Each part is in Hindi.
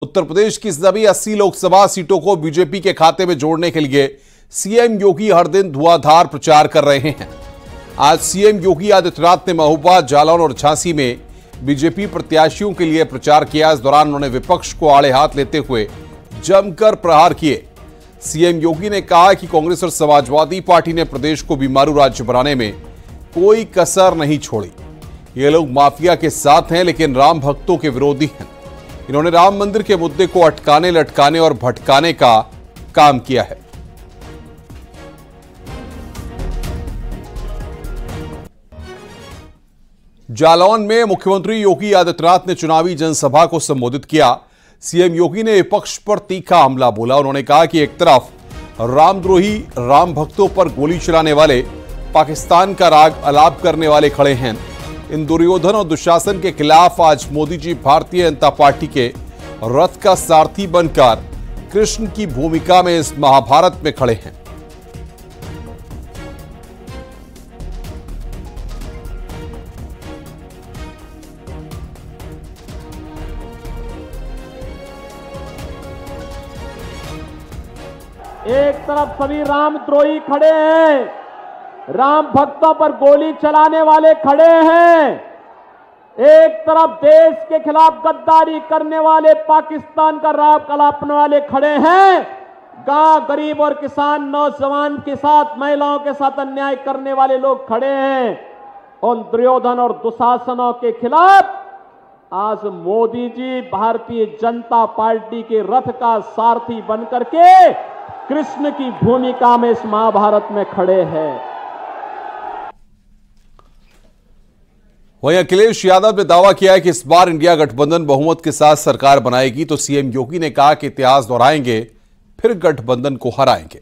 उत्तर प्रदेश की सभी 80 लोकसभा सीटों को बीजेपी के खाते में जोड़ने के लिए सीएम योगी हर दिन धुआंधार प्रचार कर रहे हैं। आज सीएम योगी आदित्यनाथ ने महोबा, जालौन और झांसी में बीजेपी प्रत्याशियों के लिए प्रचार किया। इस दौरान उन्होंने विपक्ष को आड़े हाथ लेते हुए जमकर प्रहार किए। सीएम योगी ने कहा कि कांग्रेस और समाजवादी पार्टी ने प्रदेश को बीमारू राज्य बनाने में कोई कसर नहीं छोड़ी। ये लोग माफिया के साथ हैं, लेकिन राम भक्तों के विरोधी हैं। इन्होंने राम मंदिर के मुद्दे को अटकाने, लटकाने और भटकाने का काम किया है। जालौन में मुख्यमंत्री योगी आदित्यनाथ ने चुनावी जनसभा को संबोधित किया। सीएम योगी ने विपक्ष पर तीखा हमला बोला। उन्होंने कहा कि एक तरफ रामद्रोही राम भक्तों पर गोली चलाने वाले, पाकिस्तान का राग अलाप करने वाले खड़े हैं। इन दुर्योधन और दुशासन के खिलाफ आज मोदी जी भारतीय जनता पार्टी के रथ का सारथी बनकर कृष्ण की भूमिका में इस महाभारत में खड़े हैं। एक तरफ सभी रामद्रोही खड़े हैं, राम भक्तों पर गोली चलाने वाले खड़े हैं। एक तरफ देश के खिलाफ गद्दारी करने वाले, पाकिस्तान का राग अलापने वाले खड़े हैं। गांव गरीब और किसान, नौजवान के साथ, महिलाओं के साथ अन्याय करने वाले लोग खड़े हैं। उन दुर्योधन और दुशासनों के खिलाफ आज मोदी जी भारतीय जनता पार्टी के रथ का सारथी बनकर के कृष्ण की भूमिका में इस महाभारत में खड़े हैं। वहीं अखिलेश यादव ने दावा किया है कि इस बार इंडिया गठबंधन बहुमत के साथ सरकार बनाएगी। तो सीएम योगी ने कहा कि इतिहास दोहराएंगे, फिर गठबंधन को हराएंगे।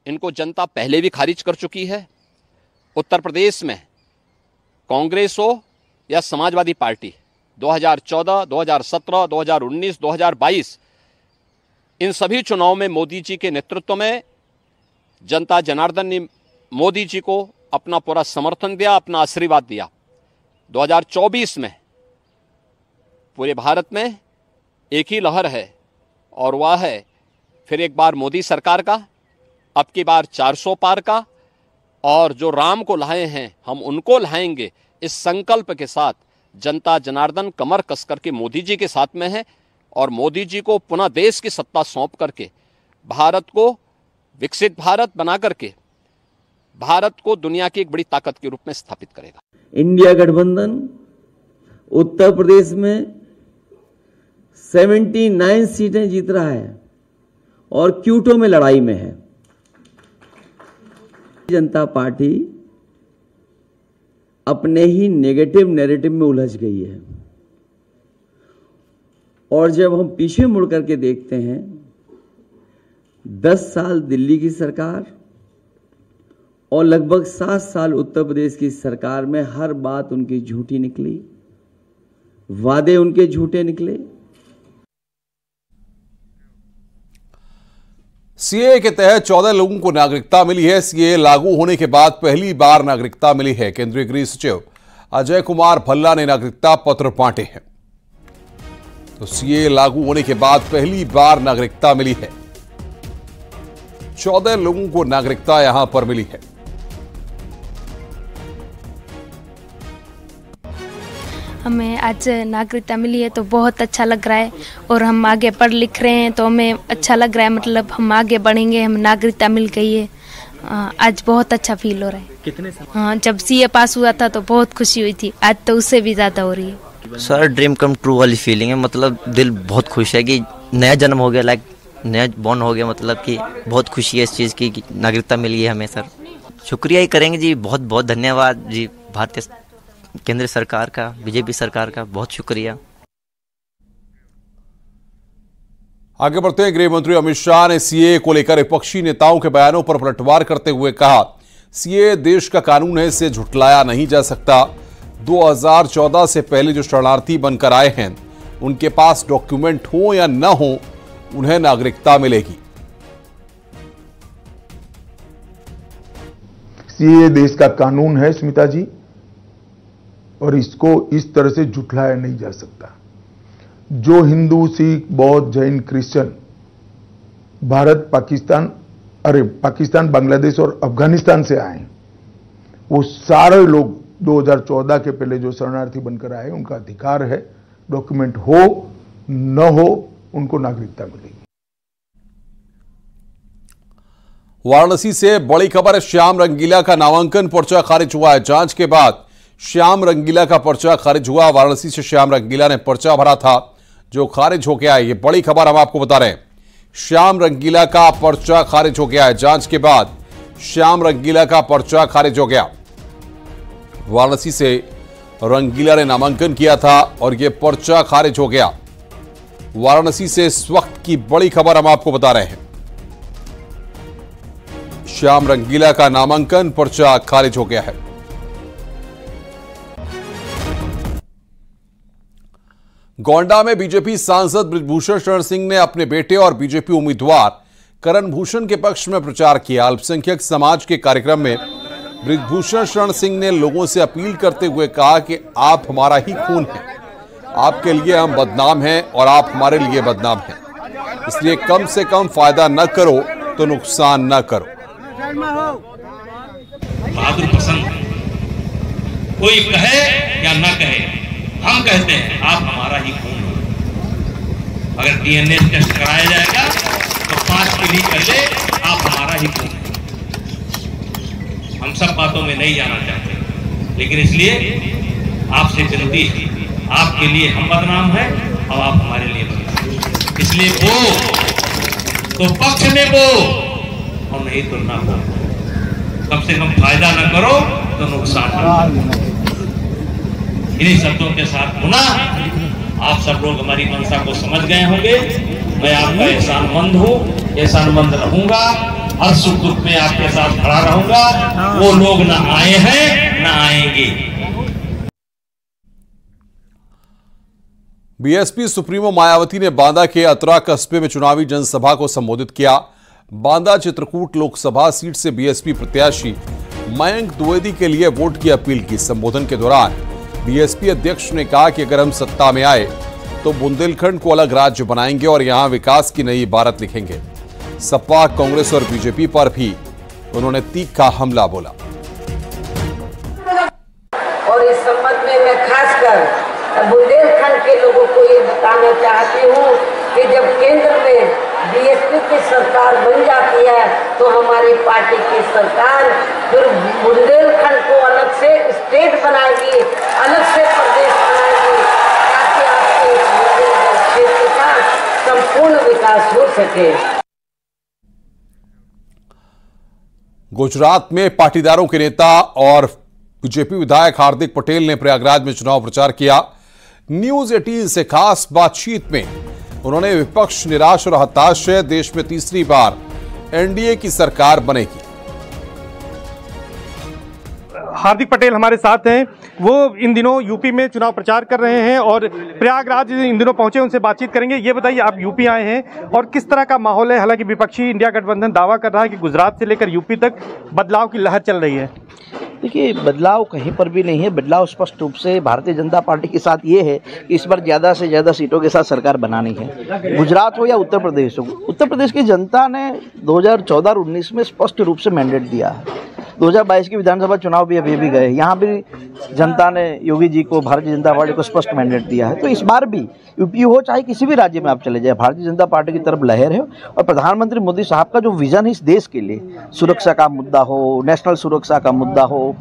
इनको जनता पहले भी खारिज कर चुकी है। उत्तर प्रदेश में कांग्रेस हो या समाजवादी पार्टी, 2014, 2017, 2019, 2022 इन सभी चुनाव में मोदी जी के नेतृत्व में जनता जनार्दन ने मोदी जी को अपना पूरा समर्थन दिया, अपना आशीर्वाद दिया। 2024 में पूरे भारत में एक ही लहर है और वह है फिर एक बार मोदी सरकार का, अब की बार 400 पार का, और जो राम को लाए हैं हम उनको लाएंगे। इस संकल्प के साथ जनता जनार्दन कमर कस करके मोदी जी के साथ में है और मोदी जी को पुनः देश की सत्ता सौंप करके भारत को विकसित भारत बना करके भारत को दुनिया की एक बड़ी ताकत के रूप में स्थापित करेगा। इंडिया गठबंधन उत्तर प्रदेश में 79 सीटें जीत रहा है और क्यूटो में लड़ाई में है। जनता पार्टी अपने ही नेगेटिव नैरेटिव में उलझ गई है और जब हम पीछे मुड़ करके देखते हैं, 10 साल दिल्ली की सरकार और लगभग 7 साल उत्तर प्रदेश की सरकार में हर बात उनकी झूठी निकली, वादे उनके झूठे निकले। सीए के तहत 14 लोगों को नागरिकता मिली है। सीए लागू होने के बाद पहली बार नागरिकता मिली है। केंद्रीय गृह सचिव अजय कुमार भल्ला ने नागरिकता पत्र बांटे हैं। तो सीए लागू होने के बाद पहली बार नागरिकता मिली है। 14 लोगों को नागरिकता यहां पर मिली है। हमें आज नागरिकता मिली है तो बहुत अच्छा लग रहा है और हम आगे पढ़ लिख रहे हैं तो हमें अच्छा लग रहा है। मतलब हम आगे बढ़ेंगे, हम नागरिकता मिल गई है। आज बहुत अच्छा फील हो रहा है। कितने साल? हाँ, जब सीए पास हुआ था तो बहुत खुशी हुई थी, आज तो उससे भी ज़्यादा हो रही है। सर ड्रीम कम ट्रू वाली फीलिंग है। मतलब दिल बहुत खुश है कि नया जन्म हो गया, लाइक नया बॉर्न हो गया। मतलब कि बहुत खुशी है इस चीज़ की कि नागरिकता मिली है हमें। सर शुक्रिया ही करेंगे जी, बहुत बहुत धन्यवाद जी भारतीय केंद्र सरकार का, बीजेपी सरकार का बहुत शुक्रिया। आगे बढ़ते हैं। गृह मंत्री अमित शाह ने सीए को लेकर विपक्षी नेताओं के बयानों पर पलटवार करते हुए कहा, सीए देश का कानून है, इसे झुठलाया नहीं जा सकता। 2014 से पहले जो शरणार्थी बनकर आए हैं उनके पास डॉक्यूमेंट हो या न हो, उन्हें नागरिकता मिलेगी। सीए देश का कानून है स्मिता जी, और इसको इस तरह से झुठलाया नहीं जा सकता। जो हिंदू, सिख, बौद्ध, जैन, क्रिश्चियन भारत, पाकिस्तान, बांग्लादेश और अफगानिस्तान से आए, वो सारे लोग 2014 के पहले जो शरणार्थी बनकर आए, उनका अधिकार है, डॉक्यूमेंट हो न हो उनको नागरिकता मिलेगी। वाराणसी से बड़ी खबर है। श्याम रंगीला का नामांकन पर्चा खारिज हुआ है। जांच के बाद श्याम रंगीला का पर्चा खारिज हुआ। वाराणसी से श्याम रंगीला ने पर्चा भरा था जो खारिज हो गया है। ये बड़ी खबर हम आपको बता रहे हैं। श्याम रंगीला का पर्चा खारिज हो गया है। जांच के बाद श्याम रंगीला का पर्चा खारिज हो गया। वाराणसी से रंगीला ने नामांकन किया था और यह पर्चा खारिज हो गया। वाराणसी से इस वक्त की बड़ी खबर हम आपको बता रहे हैं। श्याम रंगीला का नामांकन पर्चा खारिज हो गया है। गोंडा में बीजेपी सांसद बृजभूषण शरण सिंह ने अपने बेटे और बीजेपी उम्मीदवार करण भूषण के पक्ष में प्रचार किया। अल्पसंख्यक समाज के कार्यक्रम में बृजभूषण शरण सिंह ने लोगों से अपील करते हुए कहा कि आप हमारा ही खून हैं, आपके लिए हम बदनाम हैं और आप हमारे लिए बदनाम हैं, इसलिए कम से कम फायदा न करो तो नुकसान न करो। बहादुर पसंद है, कोई कहे या ना कहे, हम कहते हैं आप हमारा ही खून हो। अगर डीएनए टेस्ट कराया जाएगा तो 5 पीढ़ी पहले आप हमारा ही खून है। हम सब बातों में नहीं जाना चाहते, लेकिन इसलिए आपसे विनती है, आपके लिए हम बदनाम हैं और आप हमारे लिए बदनाम, इसलिए वो तो पक्ष में वो और नहीं तो ना हो। कम से कम फायदा ना करो तो नुकसान ना करो। इन्हीं शब्दों के साथ पुनः आप सब लोग हमारी मंशा को समझ गए होंगे। मैं आपका एहसानमंद हूँ, एहसानमंद रहूंगा, हर सुख दुख में आपके साथ खड़ा रहूंगा। वो लोग ना आए हैं ना आएंगे। बीएसपी सुप्रीमो मायावती ने बांदा के अतरा कस्बे में चुनावी जनसभा को संबोधित किया। बांदा चित्रकूट लोकसभा सीट से बीएसपी प्रत्याशी मयंक द्विवेदी के लिए वोट की अपील की। संबोधन के दौरान बीएसपी अध्यक्ष ने कहा कि अगर हम सत्ता में आए तो बुंदेलखंड को अलग राज्य बनाएंगे और यहां विकास की नई इबारत लिखेंगे। सपा, कांग्रेस और बीजेपी पर भी उन्होंने तीखा हमला बोला। और इस संबंध में मैं खासकर बुंदेलखंड के लोगों को ये बताना चाहती हूँ कि जब केंद्र में बीएसपी की सरकार बन जाती है तो हमारी पार्टी की सरकार फिर बुंदेलखंड को अलग से स्टेट बनाएगी, अलग से प्रदेश बनाएगी, ताकि आपके बुंदेलखंड क्षेत्र का संपूर्ण विकास हो सके। गुजरात में पाटीदारों के नेता और बीजेपी विधायक हार्दिक पटेल ने प्रयागराज में चुनाव प्रचार किया। न्यूज 18 से खास बातचीत में उन्होंने विपक्ष निराश और हताश है, देश में तीसरी बार एनडीए की सरकार बनेगी। हार्दिक पटेल हमारे साथ हैं, वो इन दिनों यूपी में चुनाव प्रचार कर रहे हैं और प्रयागराज इन दिनों पहुंचे, उनसे बातचीत करेंगे। ये बताइए, आप यूपी आए हैं और किस तरह का माहौल है? हालांकि विपक्षी इंडिया गठबंधन दावा कर रहा है कि गुजरात से लेकर यूपी तक बदलाव की लहर चल रही है। देखिए, बदलाव कहीं पर भी नहीं है। बदलाव स्पष्ट रूप से भारतीय जनता पार्टी के साथ ये है कि इस बार ज़्यादा से ज़्यादा सीटों के साथ सरकार बनानी है। गुजरात हो या उत्तर प्रदेश हो, उत्तर प्रदेश की जनता ने 2014 और 19 में स्पष्ट रूप से मैंडेट दिया है। 2022 की विधानसभा चुनाव भी अभी भी गए, यहाँ भी जनता ने योगी जी को, भारतीय जनता पार्टी को स्पष्ट मैंडेट दिया है। तो इस बार भी यूपी हो चाहे किसी भी राज्य में आप चले जाए, भारतीय जनता पार्टी की तरफ लहर है। और प्रधानमंत्री मोदी साहब का जो विजन है इस देश के लिए, सुरक्षा का मुद्दा हो, नेशनल सुरक्षा का मुद्दा हो,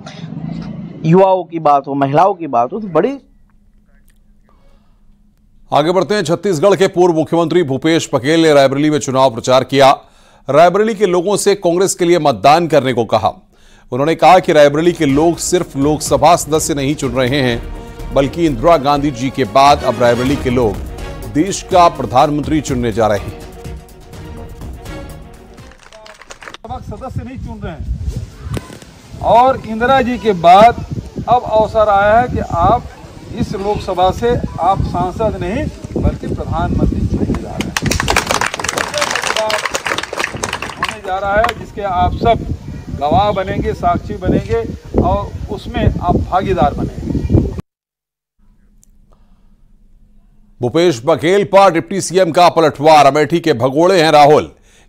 युवाओं की बात हो, महिलाओं की बात हो, तो बड़ी। आगे बढ़ते हैं। छत्तीसगढ़ के पूर्व मुख्यमंत्री भूपेश बघेल ने रायबरेली में चुनाव प्रचार किया। रायबरेली के लोगों से कांग्रेस के लिए मतदान करने को कहा। उन्होंने कहा कि रायबरेली के लोग सिर्फ लोकसभा सदस्य नहीं चुन रहे हैं, बल्कि इंदिरा गांधी जी के बाद अब रायबरेली के लोग देश का प्रधानमंत्री चुनने जा रहे हैं। सदस्य नहीं चुन रहे हैं और इंदिरा जी के बाद अब अवसर आया है कि आप इस लोकसभा से आप सांसद नहीं बल्कि प्रधानमंत्री चुनने जा रहे हैं। होने जा रहा है जिसके आप सब गवाह बनेंगे, साक्षी बनेंगे और उसमें आप भागीदार बनेंगे। भूपेश बघेल पर डिप्टी सीएम का पलटवार। अमेठी के भगोड़े हैं राहुल।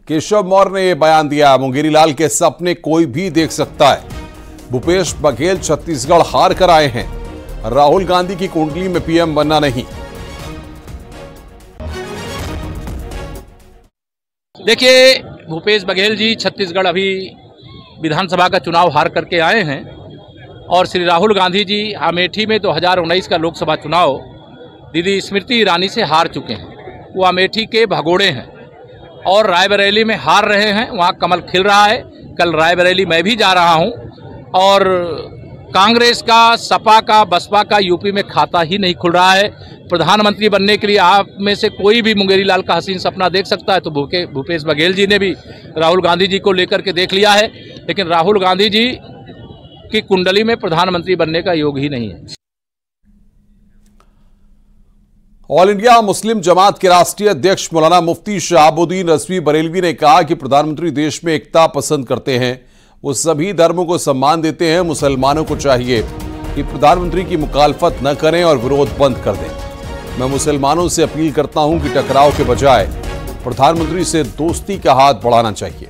केशव मौर्य ने यह बयान दिया। मुंगेरी लाल के सपने कोई भी देख सकता है। भूपेश बघेल छत्तीसगढ़ हार कर आए हैं। राहुल गांधी की कुंडली में पीएम बनना नहीं। देखिए, भूपेश बघेल जी छत्तीसगढ़ अभी विधानसभा का चुनाव हार करके आए हैं और श्री राहुल गांधी जी अमेठी में 2019 का लोकसभा चुनाव दीदी स्मृति ईरानी से हार चुके हैं। वो अमेठी के भगोड़े हैं और रायबरेली में हार रहे हैं। वहाँ कमल खिल रहा है। कल रायबरेली मैं भी जा रहा हूँ और कांग्रेस का, सपा का, बसपा का यूपी में खाता ही नहीं खुल रहा है। प्रधानमंत्री बनने के लिए आप में से कोई भी मुंगेरी लाल का हसीन सपना देख सकता है, तो भूपेश बघेल जी ने भी राहुल गांधी जी को लेकर के देख लिया है, लेकिन राहुल गांधी जी की कुंडली में प्रधानमंत्री बनने का योग ही नहीं है। ऑल इंडिया मुस्लिम जमात के राष्ट्रीय अध्यक्ष मौलाना मुफ्ती शहाबुद्दीन रजवी बरेलवी ने कहा कि प्रधानमंत्री देश में एकता पसंद करते हैं। वो सभी धर्मों को सम्मान देते हैं। मुसलमानों को चाहिए कि प्रधानमंत्री की मुखालफत न करें और विरोध बंद कर दें। मैं मुसलमानों से अपील करता हूं कि टकराव के बजाय प्रधानमंत्री से दोस्ती का हाथ बढ़ाना चाहिए।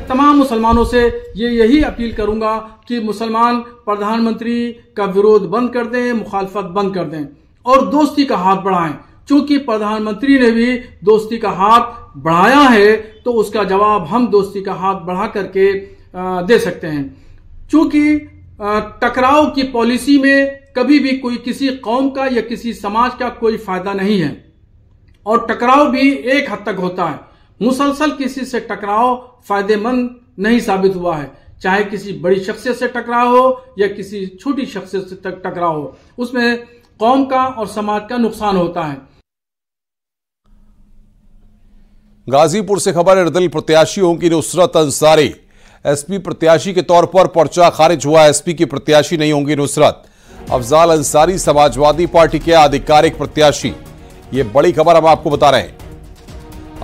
तमाम मुसलमानों से यही अपील करूंगा कि मुसलमान प्रधानमंत्री का विरोध बंद कर दें, मुखालफत बंद कर दें और दोस्ती का हाथ बढ़ाएं। चूंकि प्रधानमंत्री ने भी दोस्ती का हाथ बढ़ाया है तो उसका जवाब हम दोस्ती का हाथ बढ़ा करके दे सकते हैं। चूंकि टकराव की पॉलिसी में कभी भी कोई किसी कौम का या किसी समाज का कोई फायदा नहीं है और टकराव भी एक हद तक होता है। मुसलसल किसी से टकराव फायदेमंद नहीं साबित हुआ है, चाहे किसी बड़ी शख्सियत से टकराव हो या किसी छोटी शख्सियत से टकराव हो, उसमें कौम का और समाज का नुकसान होता है। गाजीपुर से खबर है, निर्दलीय प्रत्याशियों की नुसरत अंसारी एसपी प्रत्याशी के तौर पर पर्चा खारिज हुआ। एसपी की प्रत्याशी नहीं होंगी नुसरत। अफजाल अंसारी समाजवादी पार्टी के आधिकारिक प्रत्याशी। ये बड़ी खबर हम आपको बता रहे हैं।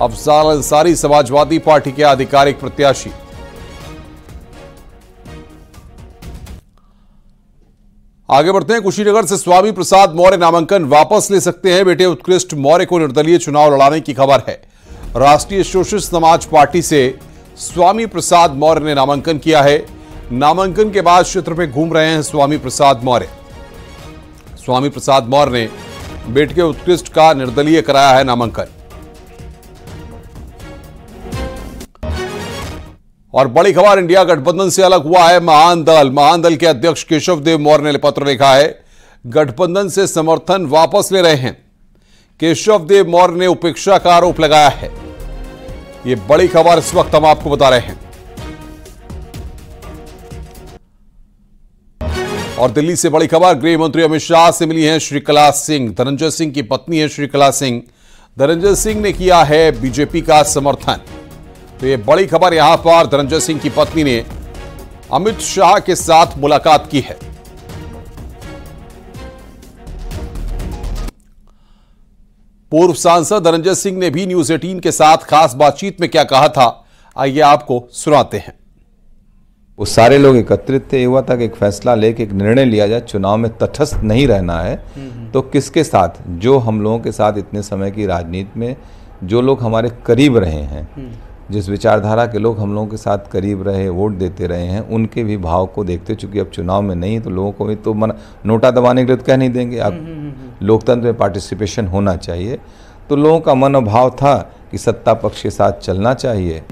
अफजाल अंसारी समाजवादी पार्टी के आधिकारिक प्रत्याशी। आगे बढ़ते हैं। कुशीनगर से स्वामी प्रसाद मौर्य नामांकन वापस ले सकते हैं। बेटे उत्कृष्ट मौर्य को निर्दलीय चुनाव लड़ाने की खबर है। राष्ट्रीय शोषित समाज पार्टी से स्वामी प्रसाद मौर्य ने नामांकन किया है। नामांकन के बाद क्षेत्र में घूम रहे हैं स्वामी प्रसाद मौर्य। स्वामी प्रसाद मौर्य ने बेटे के उत्कृष्ट का निर्दलीय कराया है नामांकन। और बड़ी खबर, इंडिया गठबंधन से अलग हुआ है महान दल। महान दल के अध्यक्ष केशव देव मौर्य ने पत्र लिखा है, गठबंधन से समर्थन वापस ले रहे हैं। केशव देव मौर्य ने उपेक्षा का आरोप लगाया है। यह बड़ी खबर इस वक्त हम आपको बता रहे हैं। और दिल्ली से बड़ी खबर, गृह मंत्री अमित शाह से मिली हैं श्रीकला सिंह। धनंजय सिंह की पत्नी है श्रीकला सिंह। धनंजय सिंह ने किया है बीजेपी का समर्थन। तो यह बड़ी खबर, यहां पर धनंजय सिंह की पत्नी ने अमित शाह के साथ मुलाकात की है। पूर्व सांसद धनंजय सिंह ने भी न्यूज 18 के साथ खास बातचीत में क्या कहा था, आइए आपको सुनाते हैं। वो सारे लोग एकत्रित थे। हुआ था कि एक फैसला लेके एक निर्णय लिया जाए, चुनाव में तटस्थ नहीं रहना है। तो किसके साथ, जो हम लोगों के साथ इतने समय की राजनीति में जो लोग हमारे करीब रहे हैं, जिस विचारधारा के लोग हम लोगों के साथ करीब रहे, वोट देते रहे हैं, उनके भी भाव को देखते, चूंकि अब चुनाव में नहीं तो लोगों को भी तो नोटा दबाने के लिए तो कह नहीं देंगे। अब लोकतंत्र में पार्टिसिपेशन होना चाहिए। तो लोगों का मनोभाव था कि सत्ता पक्ष के साथ चलना चाहिए।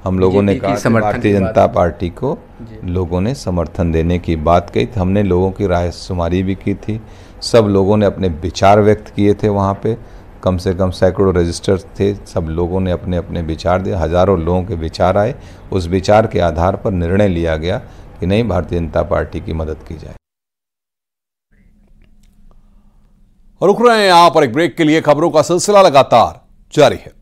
हम लोगों ने कहा, भारतीय जनता पार्टी को लोगों ने समर्थन देने की बात कही थी। हमने लोगों की राय शुमारी भी की थी। सब लोगों ने अपने विचार व्यक्त किए थे। वहाँ पे कम से कम सैकड़ों रजिस्टर्स थे। सब लोगों ने अपने अपने विचार दिए। हजारों लोगों के विचार आए। उस विचार के आधार पर निर्णय लिया गया कि नहीं, भारतीय जनता पार्टी की मदद की जाए। रुक रहे हैं यहां पर एक ब्रेक के लिए। खबरों का सिलसिला लगातार जारी है।